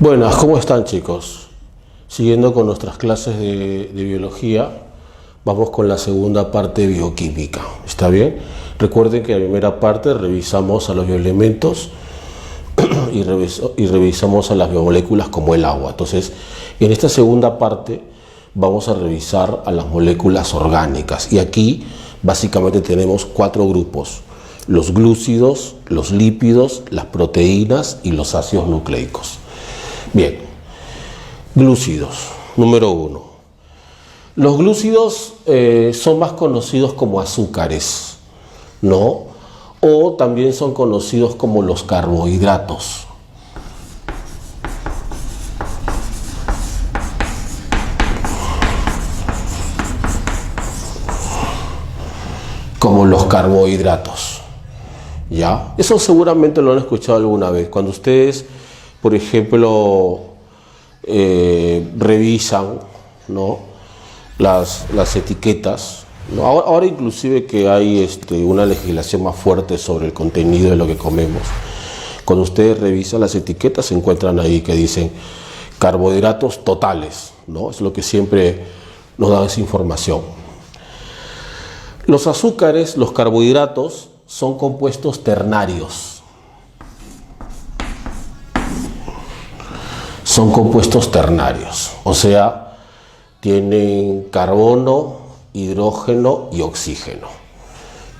Buenas, ¿cómo están, chicos? Siguiendo con nuestras clases de biología, vamos con la segunda parte de bioquímica, ¿está bien? Recuerden que en la primera parte revisamos a los bioelementos y revisamos a las biomoléculas como el agua. Entonces, en esta segunda parte vamos a revisar a las moléculas orgánicas. Y aquí básicamente tenemos 4 grupos: los glúcidos, los lípidos, las proteínas y los ácidos nucleicos. Bien, glúcidos, número 1. Los glúcidos son más conocidos como azúcares, ¿no? O también son conocidos como los carbohidratos. Como los carbohidratos, ¿ya? Eso seguramente lo han escuchado alguna vez. Cuando ustedes, por ejemplo, revisan, ¿no?, las etiquetas, ¿no? Ahora inclusive que hay una legislación más fuerte sobre el contenido de lo que comemos. Cuando ustedes revisan las etiquetas se encuentran ahí que dicen carbohidratos totales, ¿no? Es lo que siempre nos da esa información. Los azúcares, los carbohidratos, son compuestos ternarios. Son compuestos ternarios, o sea, tienen carbono, hidrógeno y oxígeno,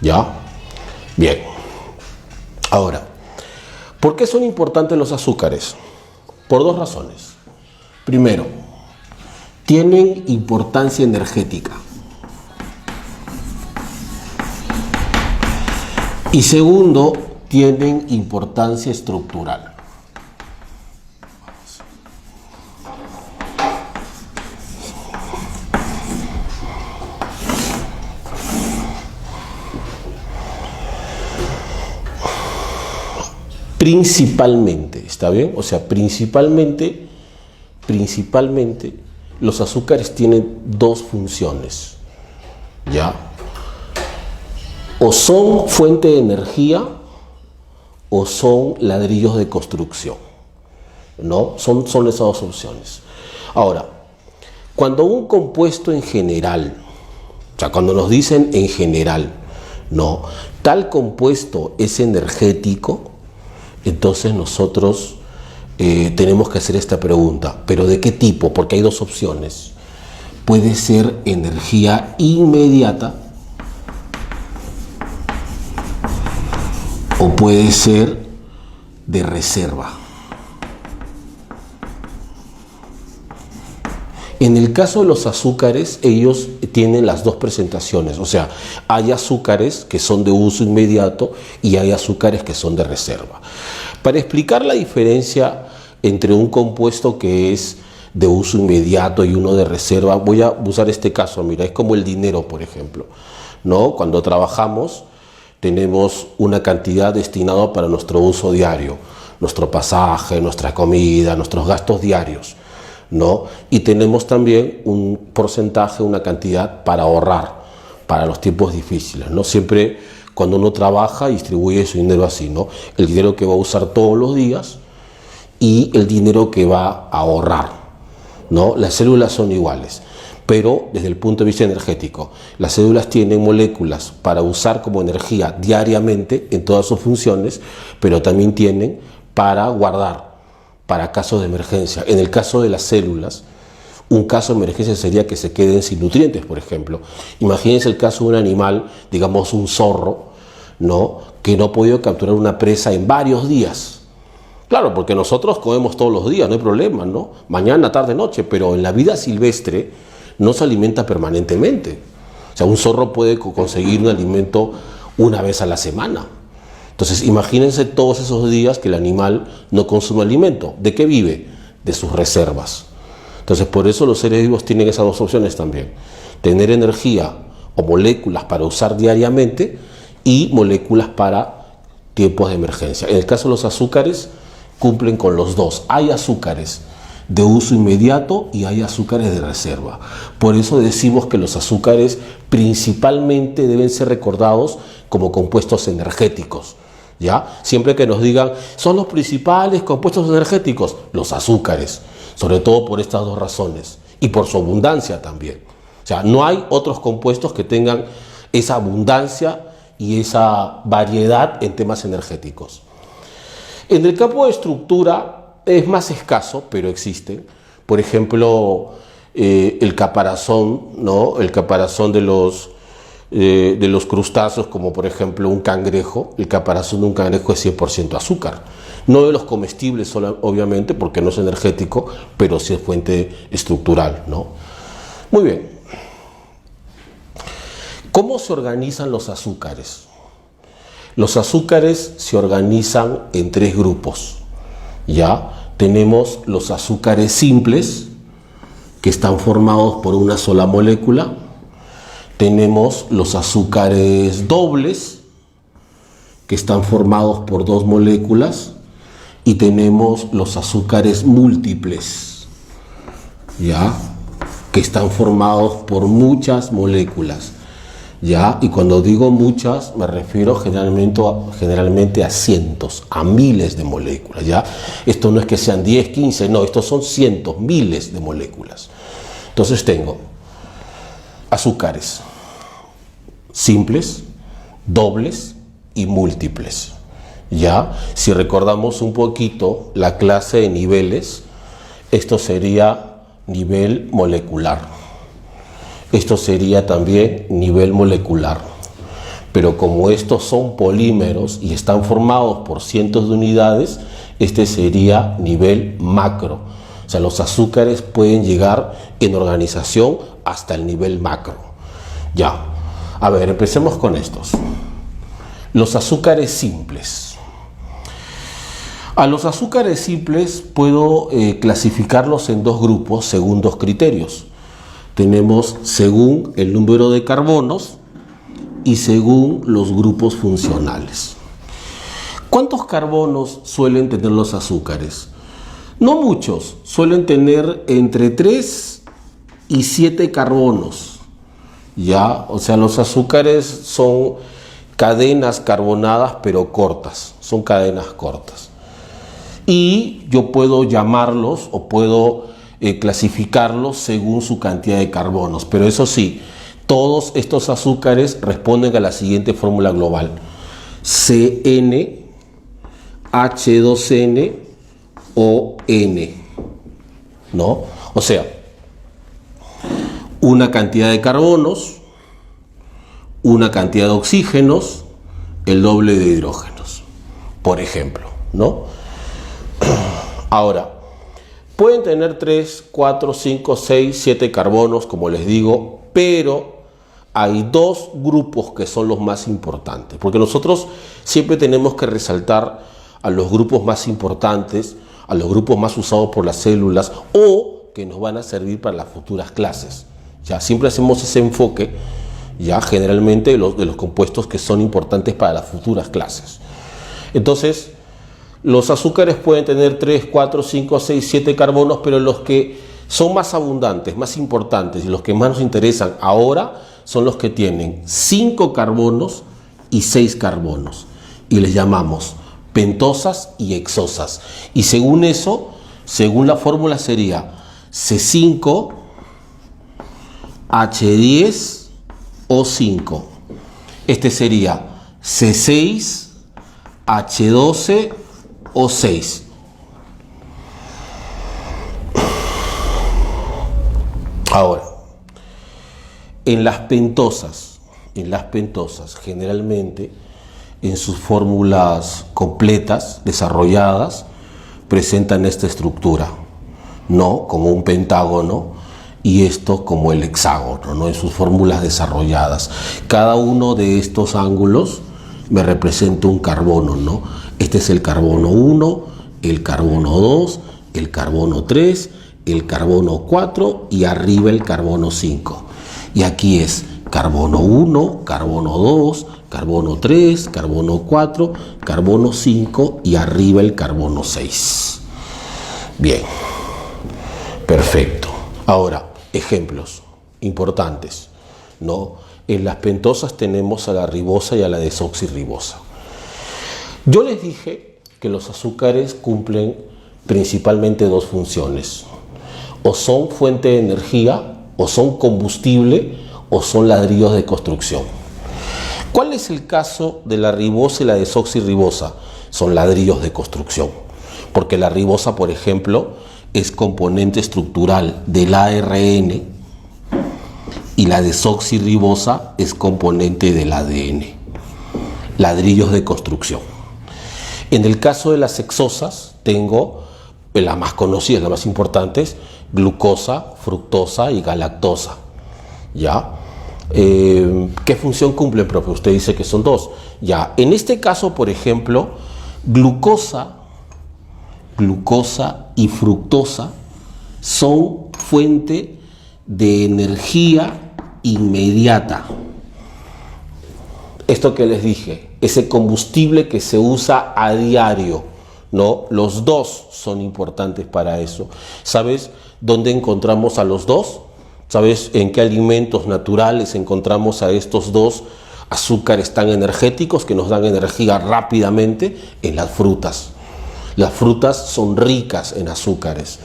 ¿ya? Bien. Ahora, ¿por qué son importantes los azúcares? Por 2 razones. Primero, tienen importancia energética. Y segundo, tienen importancia estructural. Principalmente, ¿está bien? O sea, principalmente los azúcares tienen 2 funciones, ¿ya? O son fuente de energía o son ladrillos de construcción, ¿no? Son esas 2 opciones. Ahora, cuando un compuesto en general, o sea, cuando nos dicen en general, ¿no?, tal compuesto es energético, entonces nosotros tenemos que hacer esta pregunta: ¿pero de qué tipo? Porque hay 2 opciones. Puede ser energía inmediata o puede ser de reserva. En el caso de los azúcares, ellos tienen las 2 presentaciones, o sea, hay azúcares que son de uso inmediato y hay azúcares que son de reserva. Para explicar la diferencia entre un compuesto que es de uso inmediato y uno de reserva, voy a usar este caso. Mira, es como el dinero, por ejemplo, ¿no? Cuando trabajamos tenemos una cantidad destinada para nuestro uso diario, nuestro pasaje, nuestra comida, nuestros gastos diarios, ¿no? Y tenemos también un porcentaje, una cantidad para ahorrar para los tiempos difíciles, ¿no? Siempre cuando uno trabaja distribuye su dinero así, ¿no? El dinero que va a usar todos los días y el dinero que va a ahorrar, ¿no? Las células son iguales, pero desde el punto de vista energético, las células tienen moléculas para usar como energía diariamente en todas sus funciones, pero también tienen para guardar para casos de emergencia. En el caso de las células, un caso de emergencia sería que se queden sin nutrientes, por ejemplo. Imagínense el caso de un animal, digamos un zorro, ¿no?, que no ha podido capturar una presa en varios días. Claro, porque nosotros comemos todos los días, no hay problema, ¿no? Mañana, tarde, noche, pero en la vida silvestre no se alimenta permanentemente. O sea, un zorro puede conseguir un alimento una vez a la semana. Entonces, imagínense todos esos días que el animal no consume alimento. ¿De qué vive? De sus reservas. Entonces, por eso los seres vivos tienen esas 2 opciones también: tener energía o moléculas para usar diariamente y moléculas para tiempos de emergencia. En el caso de los azúcares, cumplen con los 2. Hay azúcares de uso inmediato y hay azúcares de reserva. Por eso decimos que los azúcares principalmente deben ser recordados como compuestos energéticos, ¿Ya? Siempre que nos digan, son los principales compuestos energéticos, los azúcares, sobre todo por estas dos razones y por su abundancia también. O sea, no hay otros compuestos que tengan esa abundancia y esa variedad en temas energéticos. En el campo de estructura es más escaso, pero existen. Por ejemplo, el caparazón, ¿no? El caparazón de los crustáceos, como por ejemplo un cangrejo. El caparazón de un cangrejo es 100% azúcar. No de los comestibles, obviamente, porque no es energético, pero sí es fuente estructural, ¿no? Muy bien. ¿Cómo se organizan los azúcares? Los azúcares se organizan en tres grupos. Ya tenemos los azúcares simples, que están formados por una sola molécula. Tenemos los azúcares dobles, que están formados por dos moléculas. Y tenemos los azúcares múltiples, ¿ya? Que están formados por muchas moléculas, ¿ya? Y cuando digo muchas, me refiero generalmente a cientos, a miles de moléculas, ¿ya? Esto no es que sean 10, 15, no, estos son cientos, miles de moléculas. Entonces tengo azúcares simples, dobles y múltiples. Ya, si recordamos un poquito la clase de niveles, esto sería nivel molecular. Esto sería también nivel molecular. Pero como estos son polímeros y están formados por cientos de unidades, este sería nivel macro. O sea, los azúcares pueden llegar en organización hasta el nivel macro. Ya, a ver, empecemos con estos. Los azúcares simples. A los azúcares simples puedo clasificarlos en dos grupos según dos criterios. Tenemos según el número de carbonos y según los grupos funcionales. ¿Cuántos carbonos suelen tener los azúcares? No muchos, suelen tener entre 3 y 7 carbonos. Ya, o sea, los azúcares son cadenas carbonadas pero cortas, son cadenas cortas. Y yo puedo llamarlos o puedo clasificarlos según su cantidad de carbonos. Pero eso sí, todos estos azúcares responden a la siguiente fórmula global: CN, H2N o N, ¿no? O sea, una cantidad de carbonos, una cantidad de oxígenos, el doble de hidrógenos, por ejemplo, ¿no? Ahora, pueden tener 3, 4, 5, 6, 7 carbonos, como les digo, pero hay dos grupos que son los más importantes, porque nosotros siempre tenemos que resaltar a los grupos más importantes, a los grupos más usados por las células o que nos van a servir para las futuras clases. Ya siempre hacemos ese enfoque, ya generalmente de los compuestos que son importantes para las futuras clases. Entonces, los azúcares pueden tener 3, 4, 5, 6, 7 carbonos, pero los que son más abundantes, más importantes y los que más nos interesan ahora son los que tienen 5 carbonos y 6 carbonos. Y les llamamos pentosas y hexosas. Y según eso, según la fórmula sería C5, H10 o 5. Este sería C6, H12 o 6. Ahora, en las pentosas generalmente en sus fórmulas completas, desarrolladas, presentan esta estructura, ¿no? Como un pentágono y esto como el hexágono, ¿no? En sus fórmulas desarrolladas. Cada uno de estos ángulos me representa un carbono, ¿no? Este es el carbono 1, el carbono 2, el carbono 3, el carbono 4 y arriba el carbono 5. Y aquí es carbono 1, carbono 2, carbono 3, carbono 4, carbono 5 y arriba el carbono 6. Bien, perfecto. Ahora, ejemplos importantes, ¿no? En las pentosas tenemos a la ribosa y a la desoxirribosa. Yo les dije que los azúcares cumplen principalmente dos funciones. O son fuente de energía, o son combustible, o son ladrillos de construcción. ¿Cuál es el caso de la ribosa y la desoxirribosa? Son ladrillos de construcción. Porque la ribosa, por ejemplo, es componente estructural del ARN y la desoxirribosa es componente del ADN. Ladrillos de construcción. En el caso de las hexosas, tengo las más conocidas, las más importantes, glucosa, fructosa y galactosa. ¿Ya? ¿Qué función cumplen, profe? Usted dice que son dos. Ya, en este caso, por ejemplo, glucosa y fructosa son fuente de energía inmediata. Esto que les dije, ese combustible que se usa a diario, ¿no? Los dos son importantes para eso. ¿Sabes dónde encontramos a los dos? ¿Sabes en qué alimentos naturales encontramos a estos dos azúcares tan energéticos que nos dan energía rápidamente? En las frutas. Las frutas son ricas en azúcares,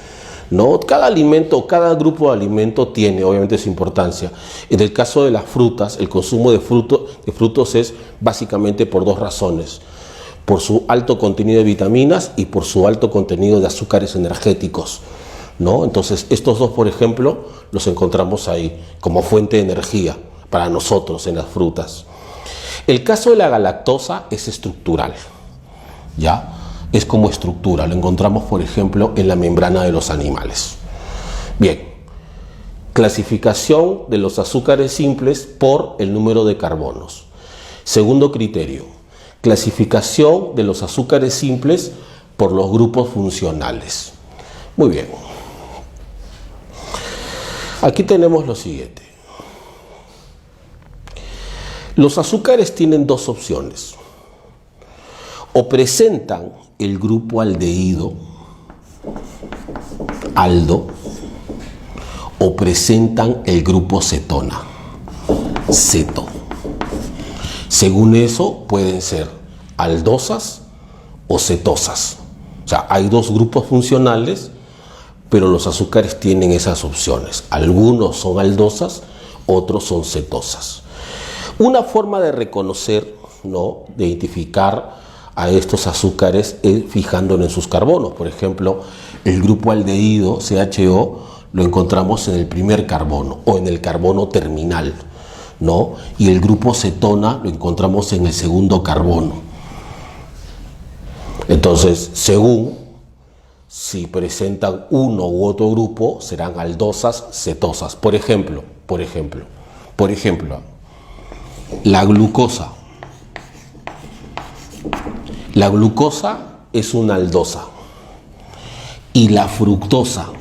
¿no? Cada alimento, cada grupo de alimento tiene obviamente su importancia. En el caso de las frutas, el consumo de frutos es básicamente por dos razones: por su alto contenido de vitaminas y por su alto contenido de azúcares energéticos, ¿no? Entonces, estos dos, por ejemplo, los encontramos ahí como fuente de energía para nosotros en las frutas. El caso de la galactosa es estructural, ¿ya? Es como estructura, lo encontramos, por ejemplo, en la membrana de los animales. Bien, clasificación de los azúcares simples por el número de carbonos. Segundo criterio, clasificación de los azúcares simples por los grupos funcionales. Muy bien. Aquí tenemos lo siguiente. Los azúcares tienen dos opciones. O presentan el grupo aldehído, aldo, o presentan el grupo cetona, ceto. Según eso, pueden ser aldosas o cetosas. O sea, hay dos grupos funcionales, pero los azúcares tienen esas opciones. Algunos son aldosas, otros son cetosas. Una forma de reconocer, ¿no?, de identificar a estos azúcares es fijándonos en sus carbonos. Por ejemplo, el grupo aldehído, CHO, lo encontramos en el primer carbono o en el carbono terminal, ¿no? Y el grupo cetona lo encontramos en el segundo carbono. Entonces, según si presentan uno u otro grupo, serán aldosas, cetosas. Por ejemplo, la glucosa. La glucosa es una aldosa y la fructosa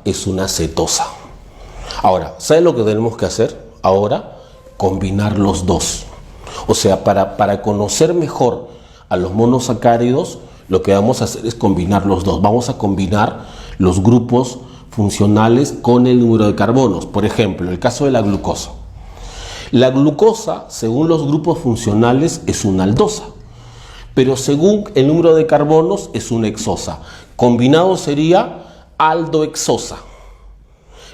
es una cetosa. Ahora, ¿sabes lo que tenemos que hacer? Ahora, combinar los dos. O sea, para conocer mejor a los monosacáridos, lo que vamos a hacer es combinar los dos. Vamos a combinar los grupos funcionales con el número de carbonos. Por ejemplo, el caso de la glucosa. La glucosa, según los grupos funcionales, es una aldosa, pero según el número de carbonos es una hexosa. Combinado sería aldohexosa.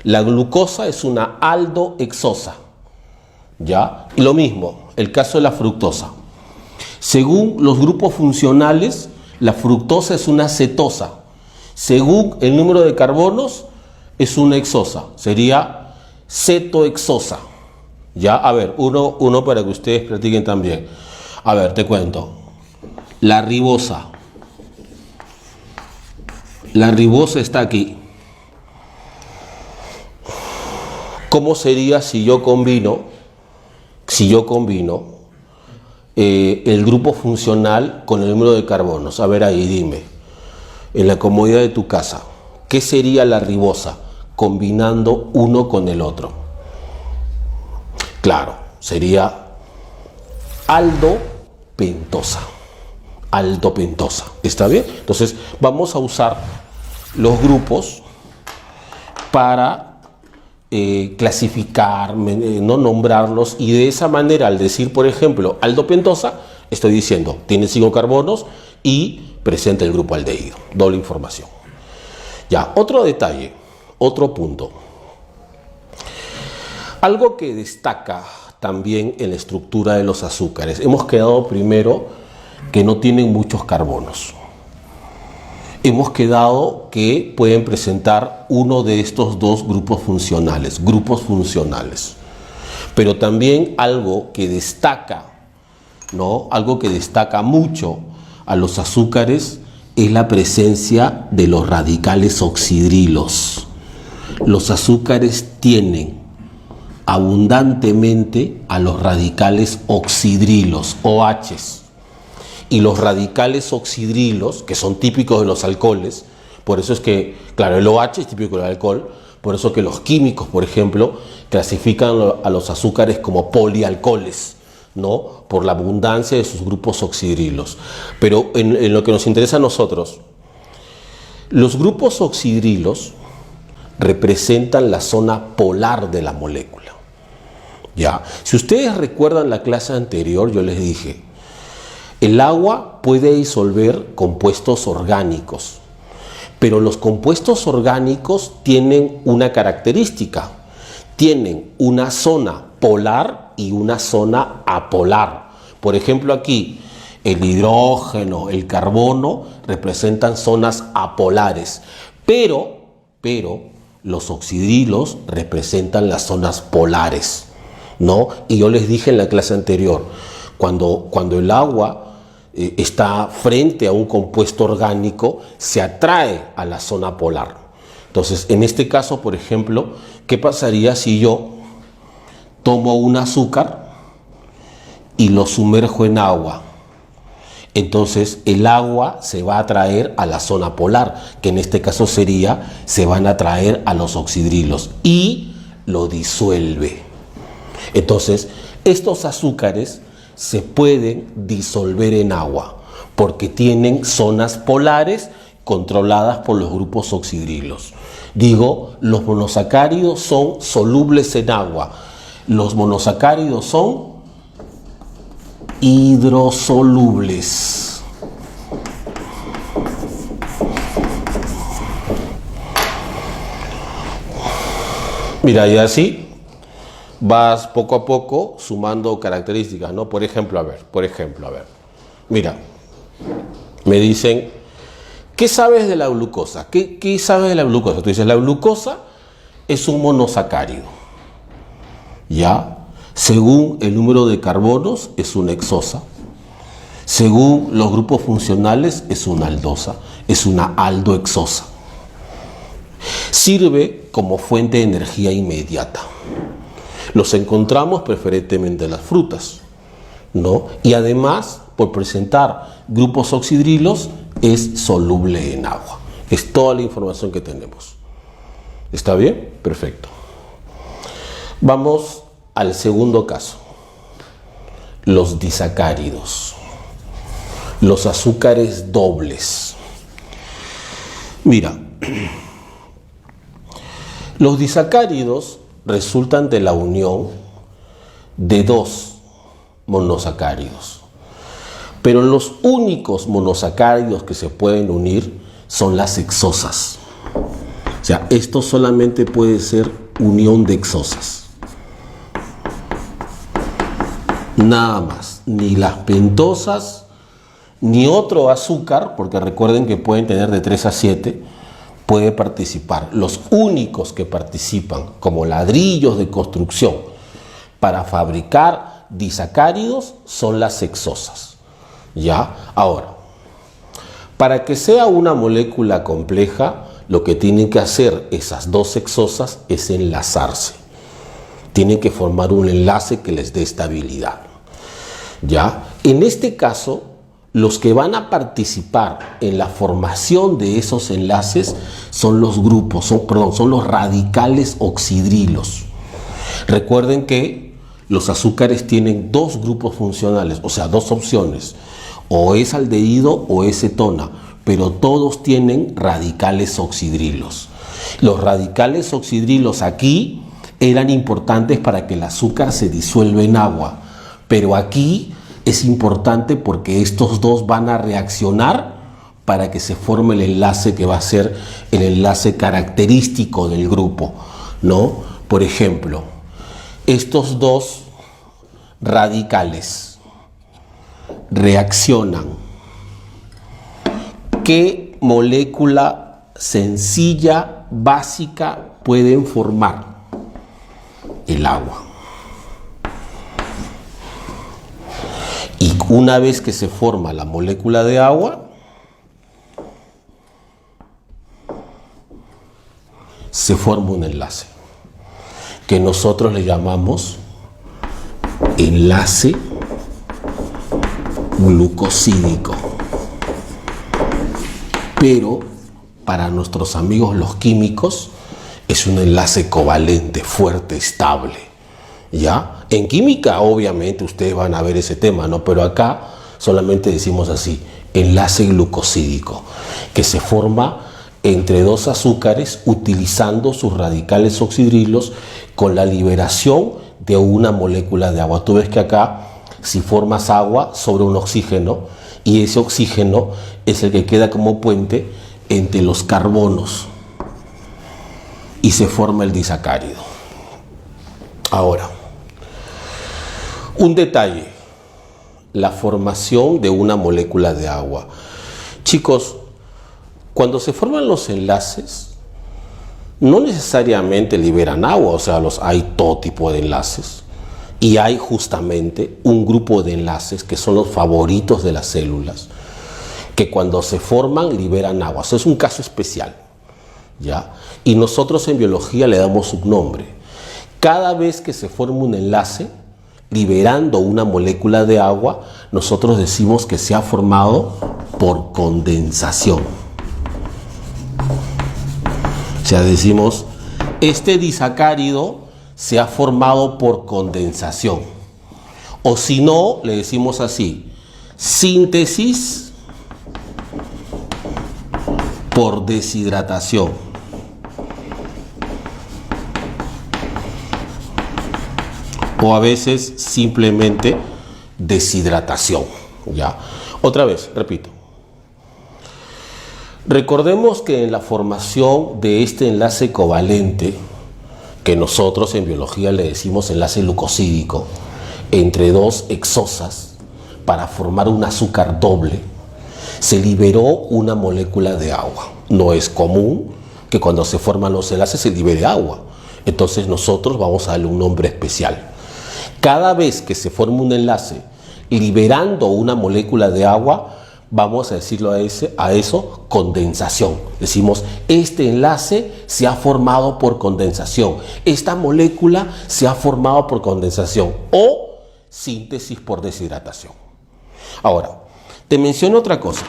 La glucosa es una aldohexosa, ¿ya? Y lo mismo, el caso de la fructosa. Según los grupos funcionales, la fructosa es una cetosa. Según el número de carbonos, es una hexosa. Sería cetohexosa. Ya, a ver, uno para que ustedes practiquen también. A ver, te cuento. La ribosa. La ribosa está aquí. ¿Cómo sería si yo combino el grupo funcional con el número de carbonos? A ver ahí, dime. En la comodidad de tu casa, ¿qué sería la ribosa combinando uno con el otro? Claro, sería aldopentosa. Aldopentosa. ¿Está bien? Entonces vamos a usar los grupos para clasificar, no nombrarlos, y de esa manera, al decir, por ejemplo, aldopentosa, estoy diciendo, tiene 5 carbonos y presenta el grupo aldehído. Doble información. Ya, otro detalle, otro punto. Algo que destaca también en la estructura de los azúcares. Hemos quedado primero que no tienen muchos carbonos. Hemos quedado que pueden presentar uno de estos dos grupos funcionales. Pero también algo que destaca, ¿no? Algo que destaca mucho a los azúcares es la presencia de los radicales oxidrilos. Los azúcares tienen abundantemente a los radicales oxidrilos, OHs. Y los radicales oxidrilos, que son típicos de los alcoholes, por eso es que, claro, el OH es típico del alcohol, por eso que los químicos, por ejemplo, clasifican a los azúcares como polialcoholes, ¿no? Por la abundancia de sus grupos oxidrilos. Pero en lo que nos interesa a nosotros, los grupos oxidrilos representan la zona polar de la molécula. ¿Ya? Si ustedes recuerdan la clase anterior, yo les dije, el agua puede disolver compuestos orgánicos, pero los compuestos orgánicos tienen una característica, tienen una zona polar y una zona apolar. Por ejemplo, aquí el hidrógeno, el carbono representan zonas apolares, pero los oxidrilos representan las zonas polares, ¿no? Y yo les dije en la clase anterior, cuando el agua está frente a un compuesto orgánico, se atrae a la zona polar. Entonces, en este caso, por ejemplo, ¿qué pasaría si yo tomo un azúcar y lo sumerjo en agua? Entonces, el agua se va a atraer a la zona polar, que en este caso se van a atraer a los oxidrilos y lo disuelve. Entonces, estos azúcares se pueden disolver en agua porque tienen zonas polares controladas por los grupos oxidrilos. Digo, los monosacáridos son solubles en agua. Los monosacáridos son hidrosolubles. Mira, y así vas poco a poco sumando características, ¿no? Por ejemplo, a ver. Mira, me dicen, ¿qué sabes de la glucosa? ¿Qué sabes de la glucosa? Tú dices, la glucosa es un monosacárido, ¿ya? Según el número de carbonos es una hexosa. Según los grupos funcionales es una aldosa, es una aldohexosa. Sirve como fuente de energía inmediata. Los encontramos preferentemente en las frutas, ¿no? Y además, por presentar grupos oxidrilos, es soluble en agua. Es toda la información que tenemos. ¿Está bien? Perfecto. Vamos al segundo caso. Los disacáridos. Los azúcares dobles. Mira, los disacáridos resultan de la unión de dos monosacáridos. Pero los únicos monosacáridos que se pueden unir son las hexosas. O sea, esto solamente puede ser unión de hexosas. Nada más. Ni las pentosas, ni otro azúcar, porque recuerden que pueden tener de 3 a 7, puede participar. Los únicos que participan como ladrillos de construcción para fabricar disacáridos son las hexosas. ¿Ya? Ahora, para que sea una molécula compleja, lo que tienen que hacer esas dos hexosas es enlazarse. Tienen que formar un enlace que les dé estabilidad. ¿Ya? En este caso, los que van a participar en la formación de esos enlaces son los grupos, son los radicales oxidrilos. Recuerden que los azúcares tienen dos grupos funcionales, o sea, dos opciones. O es aldehído o es cetona, pero todos tienen radicales oxidrilos. Los radicales oxidrilos aquí eran importantes para que el azúcar se disuelva en agua, pero aquí es importante porque estos dos van a reaccionar para que se forme el enlace que va a ser el enlace característico del grupo, ¿no? Por ejemplo, estos dos radicales reaccionan. ¿Qué molécula sencilla, básica pueden formar? El agua. Y una vez que se forma la molécula de agua, se forma un enlace que nosotros le llamamos enlace glucosídico. Pero para nuestros amigos los químicos es un enlace covalente, fuerte, estable, ¿ya? En química obviamente ustedes van a ver ese tema, ¿no? Pero acá solamente decimos así, enlace glucosídico, que se forma entre dos azúcares utilizando sus radicales oxidrilos con la liberación de una molécula de agua. Tú ves que acá, si formas agua sobre un oxígeno, y ese oxígeno es el que queda como puente entre los carbonos y se forma el disacárido. Ahora, un detalle, la formación de una molécula de agua. Chicos, cuando se forman los enlaces, no necesariamente liberan agua, o sea, hay todo tipo de enlaces. Y hay justamente un grupo de enlaces que son los favoritos de las células, que cuando se forman liberan agua. Eso es un caso especial, ¿ya? Y nosotros en biología le damos un nombre. Cada vez que se forma un enlace liberando una molécula de agua, nosotros decimos que se ha formado por condensación. O sea, decimos, este disacárido se ha formado por condensación. O si no, le decimos así, síntesis por deshidratación. O a veces simplemente deshidratación, ¿ya? Otra vez, repito. Recordemos que en la formación de este enlace covalente, que nosotros en biología le decimos enlace glucosídico, entre dos hexosas para formar un azúcar doble, se liberó una molécula de agua. No es común que cuando se forman los enlaces se libere agua. Entonces nosotros vamos a darle un nombre especial. Cada vez que se forma un enlace liberando una molécula de agua, vamos a decirlo a eso condensación. Decimos, este enlace se ha formado por condensación. Esta molécula se ha formado por condensación o síntesis por deshidratación. Ahora, te menciono otra cosa.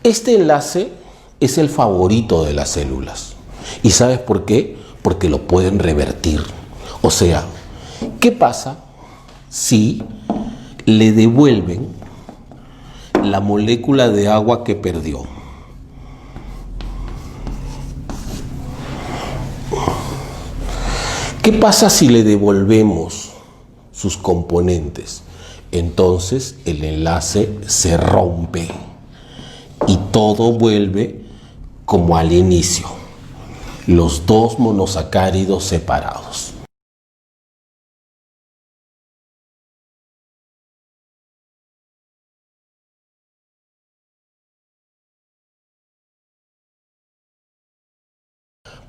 Este enlace es el favorito de las células. ¿Y sabes por qué? Porque lo pueden revertir. O sea, ¿qué pasa si le devuelven la molécula de agua que perdió? ¿Qué pasa si le devolvemos sus componentes? Entonces el enlace se rompe y todo vuelve como al inicio, los dos monosacáridos separados.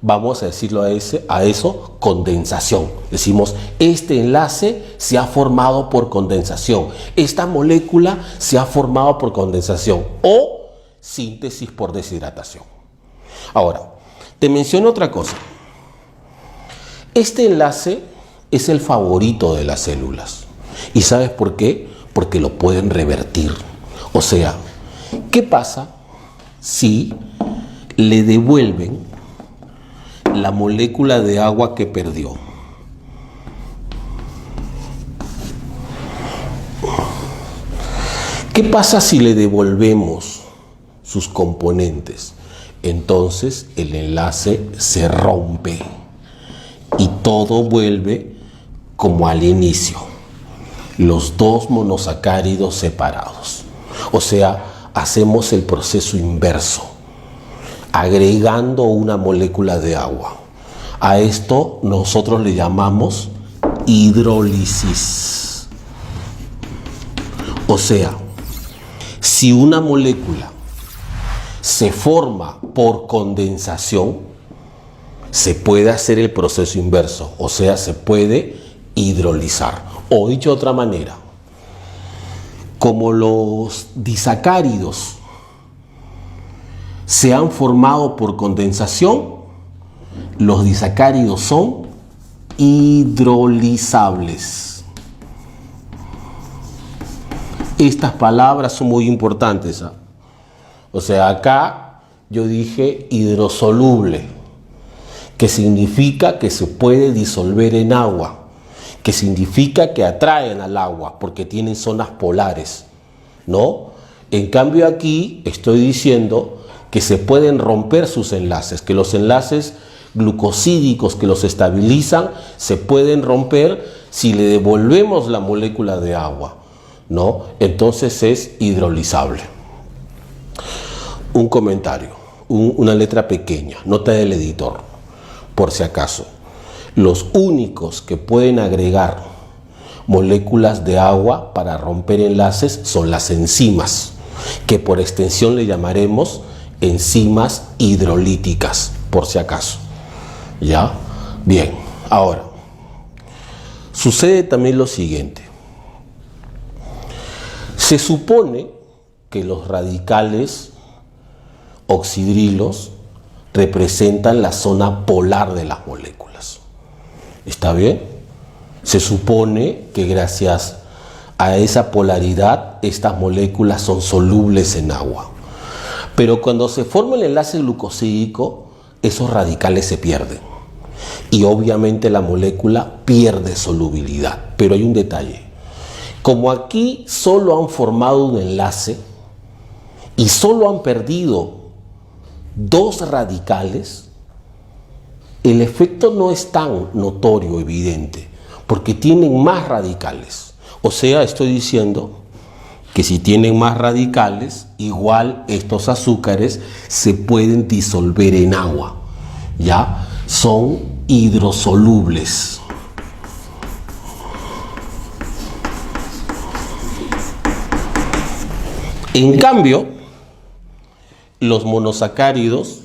Vamos a decirlo a eso condensación. Decimos, este enlace se ha formado por condensación. Esta molécula se ha formado por condensación o síntesis por deshidratación. Ahora, te menciono otra cosa. Este enlace es el favorito de las células. ¿Y sabes por qué? Porque lo pueden revertir. O sea, ¿qué pasa si le devuelven la molécula de agua que perdió? ¿Qué pasa si le devolvemos sus componentes? Entonces el enlace se rompe y todo vuelve como al inicio. Los dos monosacáridos separados. O sea, hacemos el proceso inverso, agregando una molécula de agua. A esto nosotros le llamamos hidrólisis. O sea, si una molécula se forma por condensación, se puede hacer el proceso inverso, o sea, se puede hidrolizar. O dicho de otra manera, como los disacáridos se han formado por condensación, los disacáridos son hidrolizables. Estas palabras son muy importantes, ¿eh? O sea, acá yo dije hidrosoluble, que significa que se puede disolver en agua, que significa que atraen al agua porque tienen zonas polares, ¿no? En cambio aquí estoy diciendo que se pueden romper sus enlaces, que los enlaces glucosídicos que los estabilizan se pueden romper si le devolvemos la molécula de agua, ¿no? Entonces es hidrolizable. Un comentario, una letra pequeña, nota del editor, por si acaso. Los únicos que pueden agregar moléculas de agua para romper enlaces son las enzimas, que por extensión le llamaremos enzimas hidrolíticas, por si acaso. ¿Ya? Bien, ahora, sucede también lo siguiente. Se supone que los radicales oxidrilos representan la zona polar de las moléculas. ¿Está bien? Se supone que gracias a esa polaridad estas moléculas son solubles en agua. Pero cuando se forma el enlace glucosídico, esos radicales se pierden. Y obviamente la molécula pierde solubilidad. Pero hay un detalle. Como aquí solo han formado un enlace y solo han perdido dos radicales, el efecto no es tan notorio, evidente, porque tienen más radicales. O sea, estoy diciendo que si tienen más radicales, igual estos azúcares se pueden disolver en agua, ¿ya? Son hidrosolubles. En cambio, los monosacáridos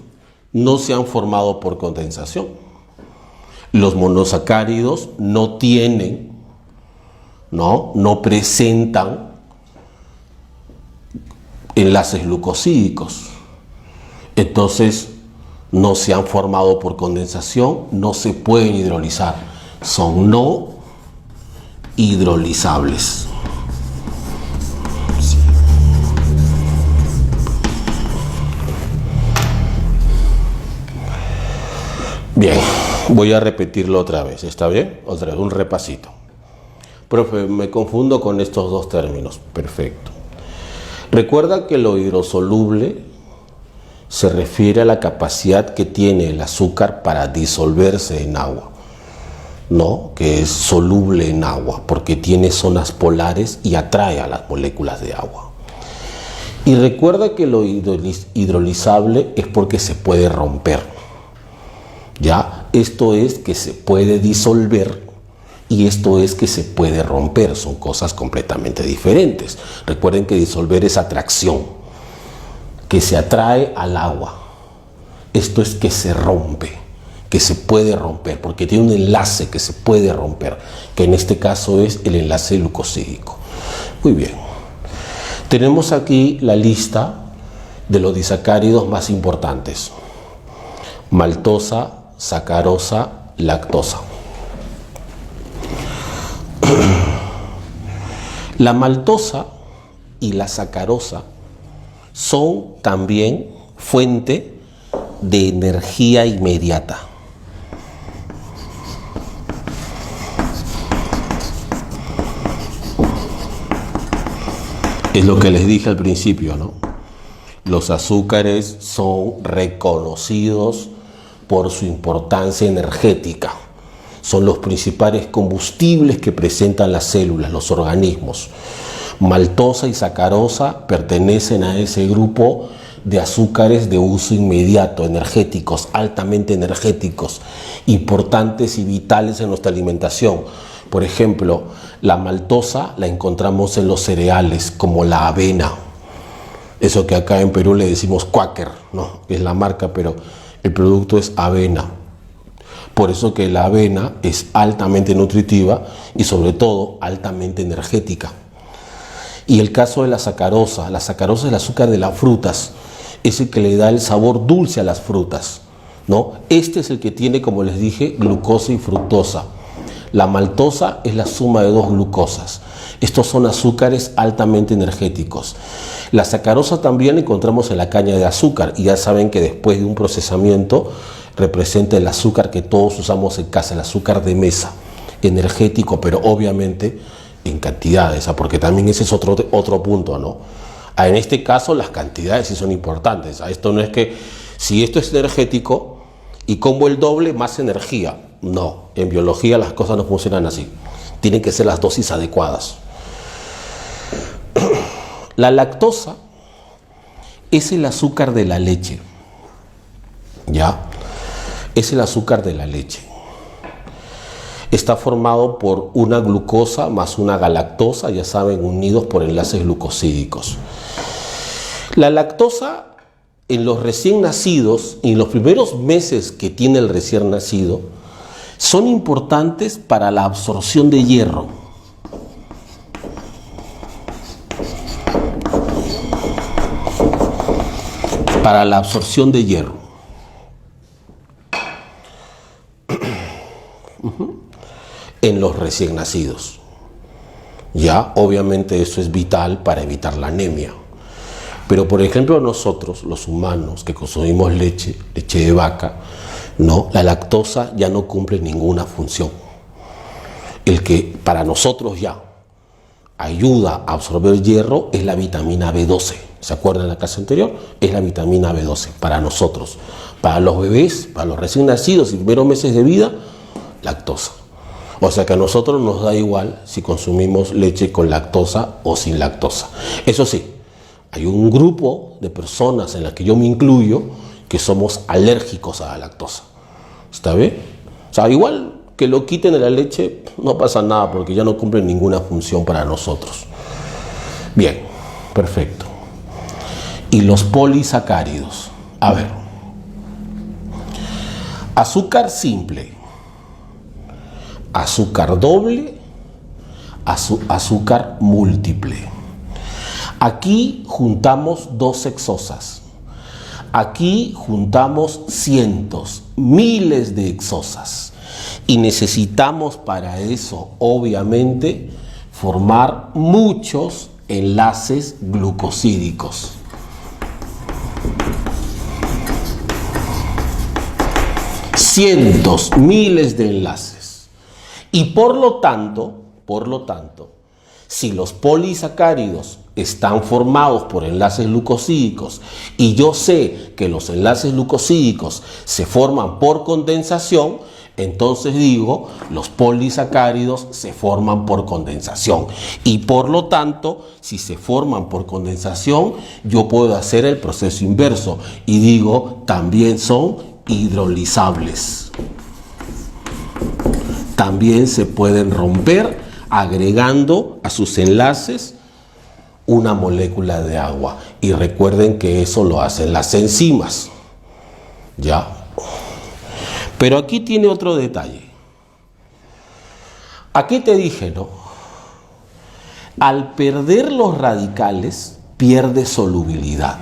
no se han formado por condensación. Los monosacáridos no tienen, no presentan enlaces glucosídicos. Entonces, no se han formado por condensación, no se pueden hidrolizar. Son no hidrolizables. Bien, voy a repetirlo otra vez, ¿está bien? Otra vez, un repasito. Profe, me confundo con estos dos términos. Perfecto. Recuerda que lo hidrosoluble se refiere a la capacidad que tiene el azúcar para disolverse en agua, ¿no? Que es soluble en agua, porque tiene zonas polares y atrae a las moléculas de agua. Y recuerda que lo hidrolizable es porque se puede romper. ¿Ya? Esto es que se puede disolver y esto es que se puede romper. Son cosas completamente diferentes. Recuerden que disolver es atracción, que se atrae al agua. Esto es que se rompe, que se puede romper, porque tiene un enlace que se puede romper, que en este caso es el enlace glucosídico. Muy bien. Tenemos aquí la lista de los disacáridos más importantes: maltosa, sacarosa, lactosa. La maltosa y la sacarosa son también fuente de energía inmediata. Es lo que les dije al principio, ¿no? Los azúcares son reconocidos por su importancia energética. son los principales combustibles que presentan las células, los organismos. Maltosa y sacarosa pertenecen a ese grupo de azúcares de uso inmediato, energéticos, altamente energéticos, importantes y vitales en nuestra alimentación. Por ejemplo, la maltosa la encontramos en los cereales, como la avena. Eso que acá en Perú le decimos Quaker, ¿no? Es la marca, pero el producto es avena. Por eso que la avena es altamente nutritiva y sobre todo altamente energética. Y el caso de la sacarosa es el azúcar de las frutas, es el que le da el sabor dulce a las frutas, ¿no? Este es el que tiene, como les dije, glucosa y fructosa. La maltosa es la suma de dos glucosas. Estos son azúcares altamente energéticos. La sacarosa también la encontramos en la caña de azúcar y ya saben que después de un procesamiento representa el azúcar que todos usamos en casa, el azúcar de mesa, energético, pero obviamente en cantidades, porque también ese es otro punto, ¿no? En este caso las cantidades sí son importantes. Esto no es que si esto es energético y como el doble, más energía. No, en biología las cosas no funcionan así. Tienen que ser las dosis adecuadas. La lactosa es el azúcar de la leche, ¿ya? Es el azúcar de la leche. Está formado por una glucosa más una galactosa, ya saben, unidos por enlaces glucosídicos. La lactosa en los recién nacidos y en los primeros meses que tiene el recién nacido son importantes para la absorción de hierro. Para la absorción de hierro. En los recién nacidos. Ya, obviamente eso es vital para evitar la anemia. Pero por ejemplo nosotros, los humanos que consumimos leche de vaca, no, la lactosa ya no cumple ninguna función. El que para nosotros ya ayuda a absorber hierro es la vitamina B12. ¿Se acuerdan de la clase anterior? Es la vitamina B12 para nosotros. Para los bebés, para los recién nacidos y primeros meses de vida, lactosa. O sea que a nosotros nos da igual si consumimos leche con lactosa o sin lactosa. Eso sí, hay un grupo de personas en las que yo me incluyo que somos alérgicos a la lactosa. ¿Está bien? O sea, igual que lo quiten de la leche, no pasa nada porque ya no cumple ninguna función para nosotros. Bien, perfecto. Y los polisacáridos. A ver. Azúcar simple. Azúcar doble, azúcar múltiple. Aquí juntamos dos hexosas. Aquí juntamos cientos, miles de hexosas. Y necesitamos para eso, obviamente, formar muchos enlaces glucosídicos. Cientos, miles de enlaces. Y por lo tanto, si los polisacáridos están formados por enlaces glucosídicos y yo sé que los enlaces glucosídicos se forman por condensación, entonces digo, los polisacáridos se forman por condensación. Y por lo tanto, si se forman por condensación, yo puedo hacer el proceso inverso y digo, también son hidrolizables. También se pueden romper agregando a sus enlaces una molécula de agua. Y recuerden que eso lo hacen las enzimas. ¿Ya? Pero aquí tiene otro detalle. Aquí te dije, ¿no? Al perder los radicales, pierde solubilidad.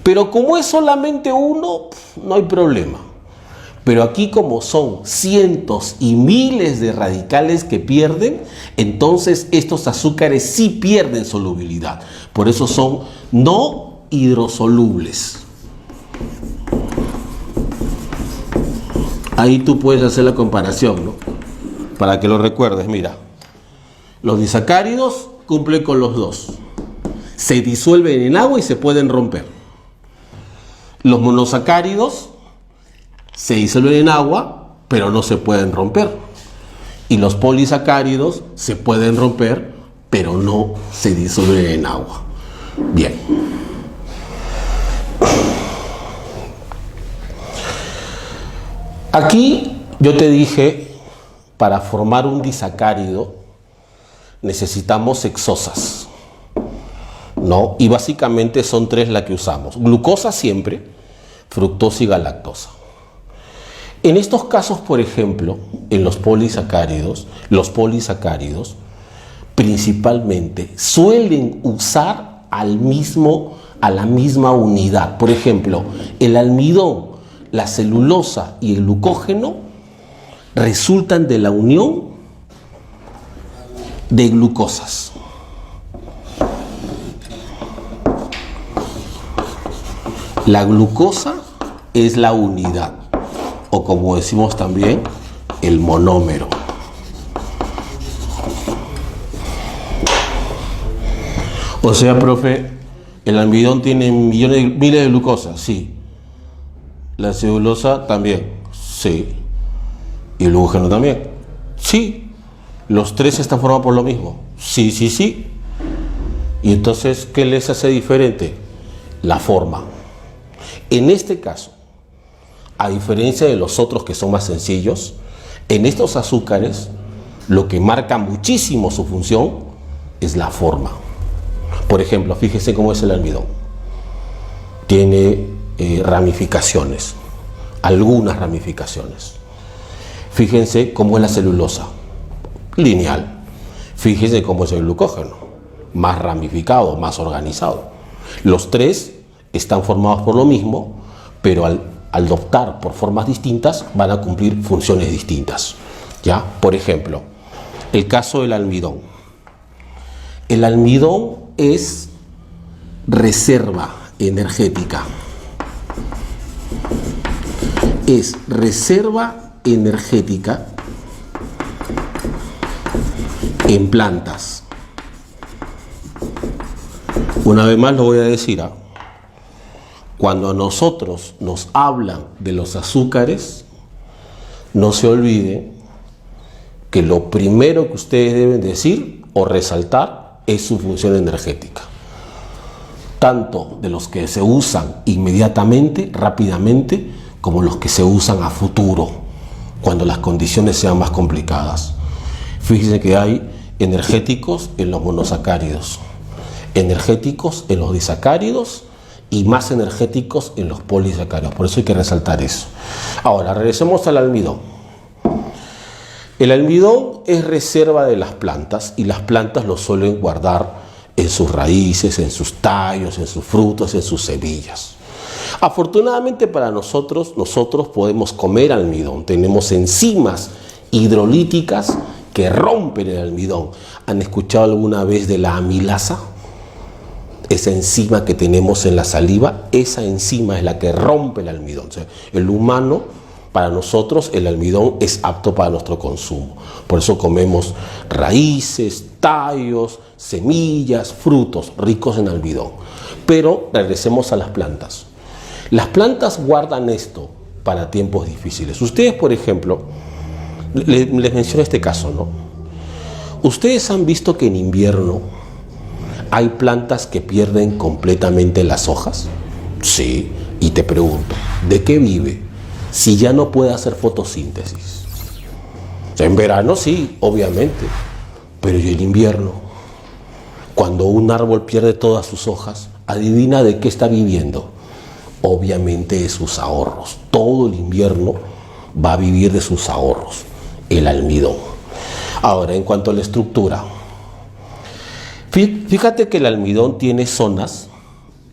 Pero como es solamente uno, no hay problema. Pero aquí como son cientos y miles de radicales que pierden, entonces estos azúcares sí pierden solubilidad. Por eso son no hidrosolubles. Ahí tú puedes hacer la comparación, ¿no? Para que lo recuerdes, mira. Los disacáridos cumplen con los dos. Se disuelven en agua y se pueden romper. Los monosacáridos se disuelven en agua, pero no se pueden romper. Y los polisacáridos se pueden romper, pero no se disuelven en agua. Bien. Aquí yo te dije, para formar un disacárido necesitamos hexosas, ¿no? Y básicamente son tres las que usamos. Glucosa siempre, fructosa y galactosa. En estos casos, por ejemplo, en los polisacáridos principalmente suelen usar a la misma unidad. Por ejemplo, el almidón, la celulosa y el glucógeno resultan de la unión de glucosas. La glucosa es la unidad, o como decimos también, el monómero. O sea, profe, el almidón tiene miles de glucosas, sí. La celulosa también, sí. Y el glucógeno también, sí. Los tres están formados por lo mismo, sí, sí, sí. Y entonces, ¿qué les hace diferente? La forma. En este caso, a diferencia de los otros que son más sencillos, en estos azúcares lo que marca muchísimo su función es la forma. Por ejemplo, fíjese cómo es el almidón. Tiene ramificaciones, algunas ramificaciones. Fíjense cómo es la celulosa, lineal. Fíjense cómo es el glucógeno, más ramificado, más organizado. Los tres están formados por lo mismo, pero al optar por formas distintas van a cumplir funciones distintas. ¿Ya? Por ejemplo, el caso del almidón. El almidón es reserva energética. Es reserva energética en plantas. Una vez más lo voy a decir, cuando a nosotros nos hablan de los azúcares, no se olviden que lo primero que ustedes deben decir o resaltar es su función energética. Tanto de los que se usan inmediatamente, rápidamente, como los que se usan a futuro, cuando las condiciones sean más complicadas. Fíjense que hay energéticos en los monosacáridos, energéticos en los disacáridos y más energéticos en los polisacáridos. Por eso hay que resaltar eso. Ahora, regresemos al almidón. El almidón es reserva de las plantas y las plantas lo suelen guardar en sus raíces, en sus tallos, en sus frutos, en sus semillas. Afortunadamente para nosotros podemos comer almidón. Tenemos enzimas hidrolíticas que rompen el almidón. ¿Han escuchado alguna vez de la amilasa? Esa enzima que tenemos en la saliva, esa enzima es la que rompe el almidón. O sea, el humano, para nosotros, el almidón es apto para nuestro consumo. Por eso comemos raíces, tallos, semillas, frutos ricos en almidón. Pero regresemos a las plantas. Las plantas guardan esto para tiempos difíciles. Ustedes, por ejemplo, les menciono este caso, ¿no? Ustedes han visto que en invierno hay plantas que pierden completamente las hojas. Sí, y te pregunto, ¿de qué vive si ya no puede hacer fotosíntesis? O sea, en verano sí, obviamente, pero ¿y en invierno? Cuando un árbol pierde todas sus hojas, adivina de qué está viviendo. Obviamente de sus ahorros. Todo el invierno va a vivir de sus ahorros, el almidón. Ahora, en cuanto a la estructura, fíjate que el almidón tiene zonas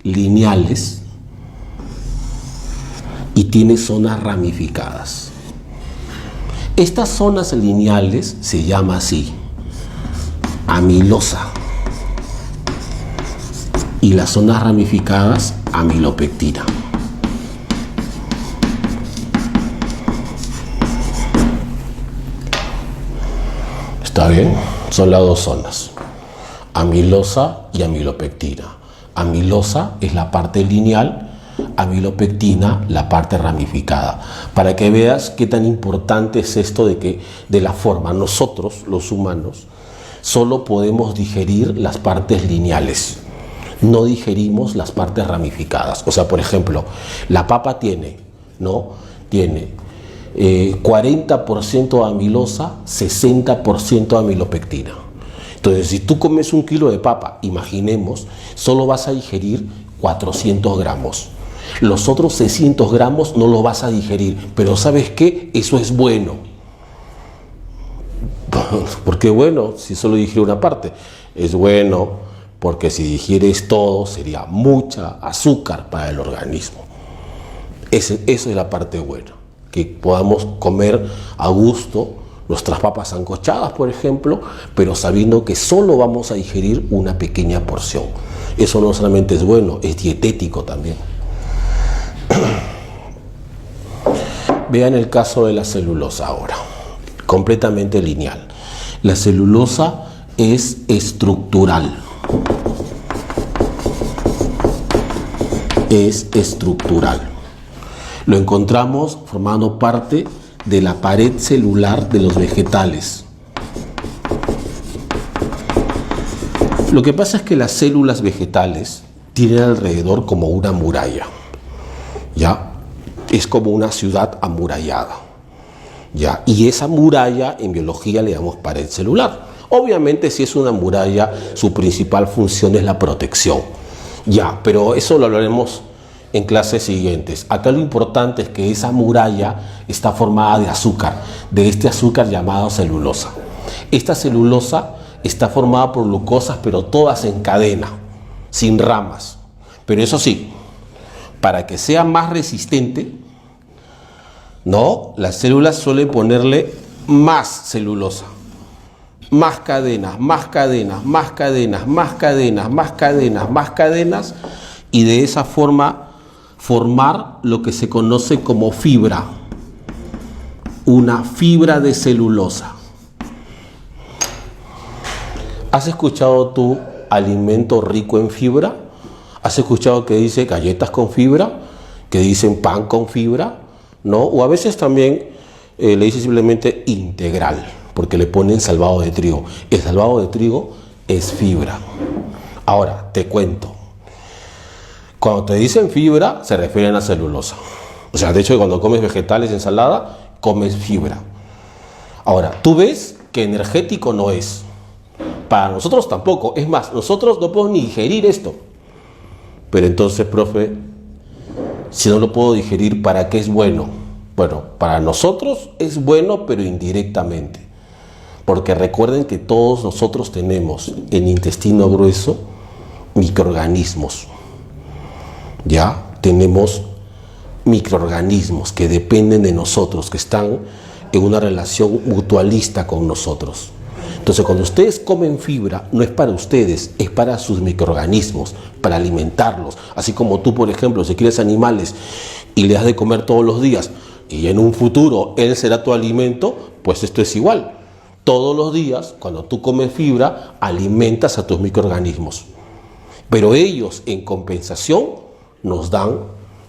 lineales y tiene zonas ramificadas. Estas zonas lineales se llama así, amilosa, y las zonas ramificadas, amilopectina. ¿Está bien? Son las dos zonas, amilosa y amilopectina. Amilosa es la parte lineal amilopectina, la parte ramificada. Para que veas qué tan importante es esto de que de la forma nosotros, los humanos, solo podemos digerir las partes lineales. No digerimos las partes ramificadas. O sea, por ejemplo, la papa tiene 40% amilosa, 60% amilopectina. Entonces, si tú comes 1 kilo de papa, imaginemos, solo vas a digerir 400 gramos. Los otros 600 gramos no los vas a digerir, pero ¿sabes qué? Eso es bueno. ¿Por qué bueno? Si solo digiere una parte. Es bueno porque si digieres todo sería mucha azúcar para el organismo. Eso es la parte buena, que podamos comer a gusto nuestras papas sancochadas, por ejemplo, pero sabiendo que solo vamos a digerir una pequeña porción. Eso no solamente es bueno, es dietético también. Vean el caso de la celulosa ahora, completamente lineal. La celulosa es estructural. Es estructural. Lo encontramos formando parte de la pared celular de los vegetales. Lo que pasa es que las células vegetales tienen alrededor como una muralla, ¿ya? Es como una ciudad amurallada, ¿ya? Y esa muralla en biología le llamamos pared celular. Obviamente, si es una muralla, su principal función es la protección, ¿ya? Pero eso lo hablaremos en clases siguientes. Acá lo importante es que esa muralla está formada de azúcar, de este azúcar llamado celulosa. Esta celulosa está formada por glucosas, pero todas en cadena, sin ramas. Pero eso sí, para que sea más resistente, las células suelen ponerle más celulosa, más cadenas, más cadenas, más cadenas, más cadenas, más cadenas, más cadenas, y de esa forma formar lo que se conoce como fibra, una fibra de celulosa. ¿Has escuchado tú alimento rico en fibra? ¿Has escuchado que dice galletas con fibra? ¿Que dicen pan con fibra? ¿No? O a veces también le dice simplemente integral, porque le ponen salvado de trigo. El salvado de trigo es fibra. Ahora, te cuento. Cuando te dicen fibra, se refieren a celulosa. O sea, de hecho, cuando comes vegetales, ensalada, comes fibra. Ahora, tú ves que energético no es. Para nosotros tampoco. Es más, nosotros no podemos ni digerir esto. Pero entonces, profe, si no lo puedo digerir, ¿para qué es bueno? Bueno, para nosotros es bueno, pero indirectamente. Porque recuerden que todos nosotros tenemos en intestino grueso microorganismos. Ya tenemos microorganismos que dependen de nosotros, que están en una relación mutualista con nosotros. Entonces, cuando ustedes comen fibra, no es para ustedes, es para sus microorganismos, para alimentarlos. Así como tú, por ejemplo, si quieres animales y le das de comer todos los días y en un futuro él será tu alimento, pues esto es igual. Todos los días, cuando tú comes fibra, alimentas a tus microorganismos. Pero ellos, en compensación, nos dan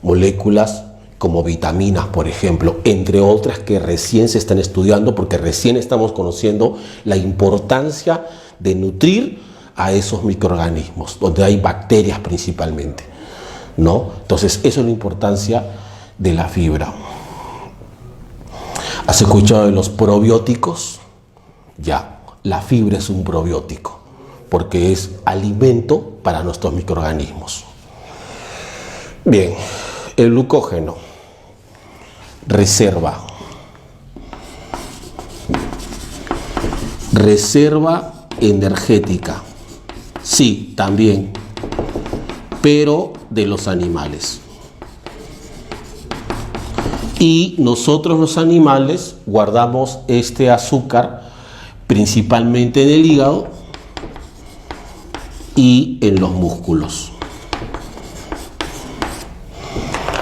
moléculas como vitaminas, por ejemplo, entre otras que recién se están estudiando, porque recién estamos conociendo la importancia de nutrir a esos microorganismos, donde hay bacterias principalmente, ¿no? Entonces, eso es la importancia de la fibra. ¿Has escuchado de los probióticos? Ya, la fibra es un probiótico, porque es alimento para nuestros microorganismos. Bien, el glucógeno, reserva energética, sí, también, pero de los animales. Y nosotros los animales guardamos este azúcar principalmente en el hígado y en los músculos.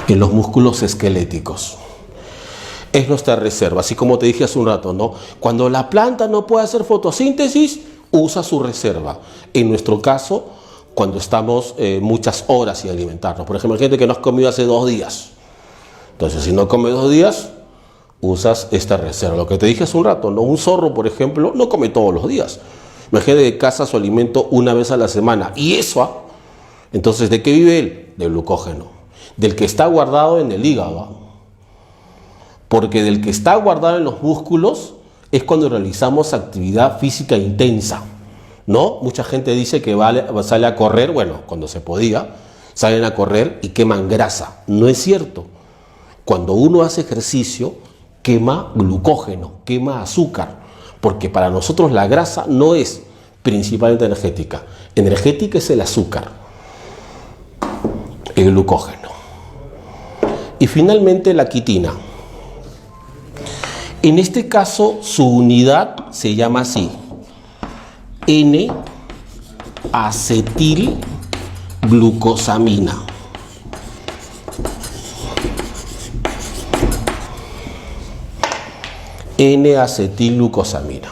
En los músculos esqueléticos. Es nuestra reserva, así como te dije hace un rato, ¿no? Cuando la planta no puede hacer fotosíntesis, usa su reserva. En nuestro caso, cuando estamos muchas horas sin alimentarnos. Por ejemplo, gente que no has comido hace 2 días. Entonces, si no comes 2 días, usas esta reserva. Lo que te dije hace un rato, ¿no? Un zorro, por ejemplo, no come todos los días. Imagínate que caza su alimento una vez a la semana. Y eso, entonces, ¿de qué vive él? De glucógeno. Del que está guardado en el hígado. Porque del que está guardado en los músculos es cuando realizamos actividad física intensa, ¿no? Mucha gente dice que sale a correr, bueno, cuando se podía, salen a correr y queman grasa. No es cierto. Cuando uno hace ejercicio, quema glucógeno, quema azúcar, porque para nosotros la grasa no es principalmente energética. Energética es el azúcar, el glucógeno. Y finalmente la quitina. En este caso, su unidad se llama así: N-acetilglucosamina. N-acetilglucosamina.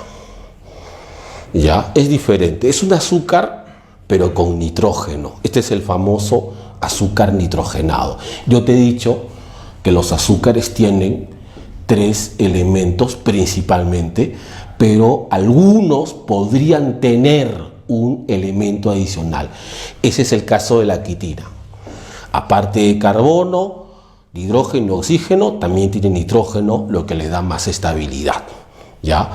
Ya, es diferente. Es un azúcar, pero con nitrógeno. Este es el famoso azúcar nitrogenado. Yo te he dicho que los azúcares tienen 3 elementos principalmente, pero algunos podrían tener un elemento adicional. Ese es el caso de la quitina. Aparte de carbono, de hidrógeno y oxígeno, también tiene nitrógeno, lo que le da más estabilidad. ¿Ya?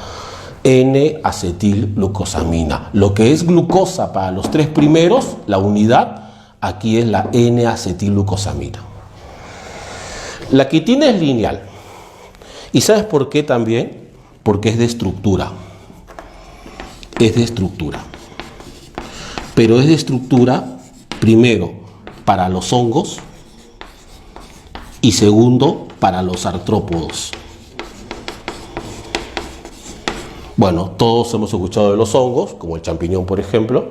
N-acetilglucosamina. Lo que es glucosa para los 3 primeros, la unidad, aquí es la N-acetilglucosamina. La quitina es lineal. ¿Y sabes por qué también? Porque es de estructura. Es de estructura. Pero es de estructura, primero, para los hongos y segundo, para los artrópodos. Bueno, todos hemos escuchado de los hongos, como el champiñón, por ejemplo,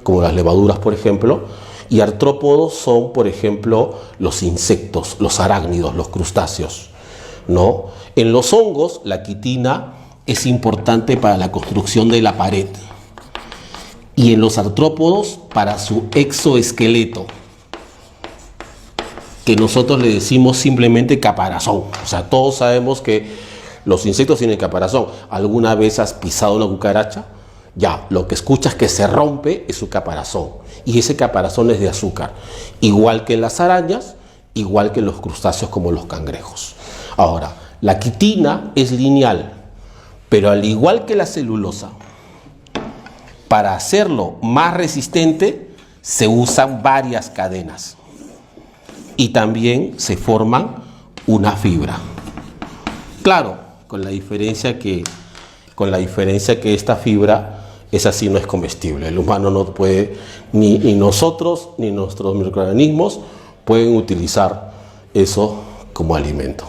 como las levaduras, por ejemplo, y artrópodos son, por ejemplo, los insectos, los arácnidos, los crustáceos, ¿no? En los hongos, la quitina es importante para la construcción de la pared y en los artrópodos para su exoesqueleto, que nosotros le decimos simplemente caparazón. O sea, todos sabemos que los insectos tienen caparazón. ¿Alguna vez has pisado una cucaracha? Ya, lo que escuchas que se rompe es su caparazón. Y ese caparazón es de azúcar. Igual que en las arañas, igual que en los crustáceos como los cangrejos. Ahora, la quitina es lineal, pero al igual que la celulosa, para hacerlo más resistente se usan varias cadenas. Y también se forman una fibra. Claro, con la diferencia que esta fibra es así, no es comestible. El humano no puede, ni nosotros, ni nuestros microorganismos pueden utilizar eso como alimento.